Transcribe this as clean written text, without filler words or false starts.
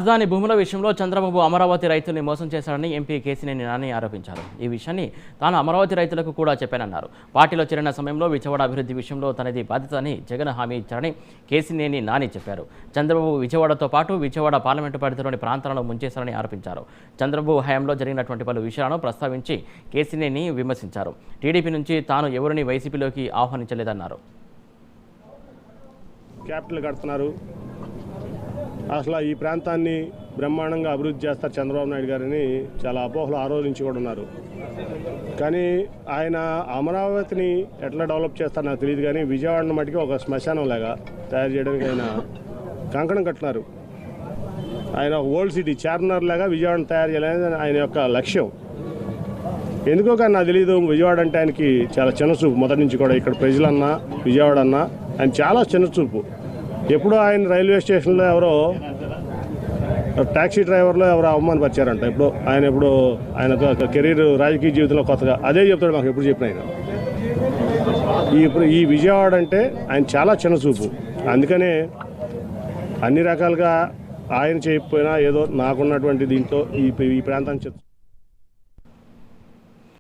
రాజధాని భూముల విషయంలో చంద్రబాబు అమరావతి రైతుల్ని మోసం చేశారని ఎంపీ కేసినేని నాని ఆరోపించారు. ఈ విషయాన్ని తాను అమరావతి రైతులకు కూడా చెప్పానన్నారు. పార్టీలో చేరిన సమయంలో విజయవాడ అభివృద్ధి విషయంలో తనది బాధ్యత అని జగన్ హామీ ఇచ్చారని కేసినేని నాని చెప్పారు. చంద్రబాబు విజయవాడతో పాటు విజయవాడ పార్లమెంటు పరిధిలోని ప్రాంతాలను ముంచేశారని ఆరోపించారు. చంద్రబాబు హయాంలో జరిగినటువంటి పలు విషయాలను ప్రస్తావించి కేసినేని విమర్శించారు. టీడీపీ నుంచి తాను ఎవరిని వైసీపీలోకి ఆహ్వానించలేదన్నారు. క్యాపిటల్ కడుతున్నారు, అసలు ఈ ప్రాంతాన్ని బ్రహ్మాండంగా అభివృద్ధి చేస్తారు చంద్రబాబు నాయుడు గారిని చాలా అపోహలు ఆ రోజు నుంచి కూడా ఉన్నారు. కానీ ఆయన అమరావతిని ఎట్లా డెవలప్ చేస్తారో నాకు తెలియదు, కానీ విజయవాడను మటుకి ఒక శ్మశానం లాగా తయారు చేయడానికి ఆయన కంకణం కట్టినారు. ఆయన ఓల్డ్ సిటీ చార్మినార్ లాగా విజయవాడను తయారు చేయాలనేది ఆయన యొక్క లక్ష్యం. ఎందుకో కానీ నాకు తెలియదు, విజయవాడ అంటే ఆయనకి చాలా చిన్నచూపు. మొదటి నుంచి కూడా ఇక్కడ ప్రజలన్నా విజయవాడ అన్నా ఆయన చాలా చిన్నచూపు. ఎప్పుడో ఆయన రైల్వే స్టేషన్లో ఎవరో ట్యాక్సీ డ్రైవర్లో ఎవరో అవమానపరిచారంట. ఎప్పుడు ఆయన కెరీర్ రాజకీయ జీవితంలో కొత్తగా అదే చెప్తాడు మాకు ఎప్పుడు చెప్పిన ఆయన. ఈ విజయవాడ అంటే ఆయన చాలా చిన్న చూపు. అందుకనే అన్ని రకాలుగా ఆయన చేయకపోయినా ఏదో నాకున్నటువంటి దీంతో ఈ ప్రాంతాన్ని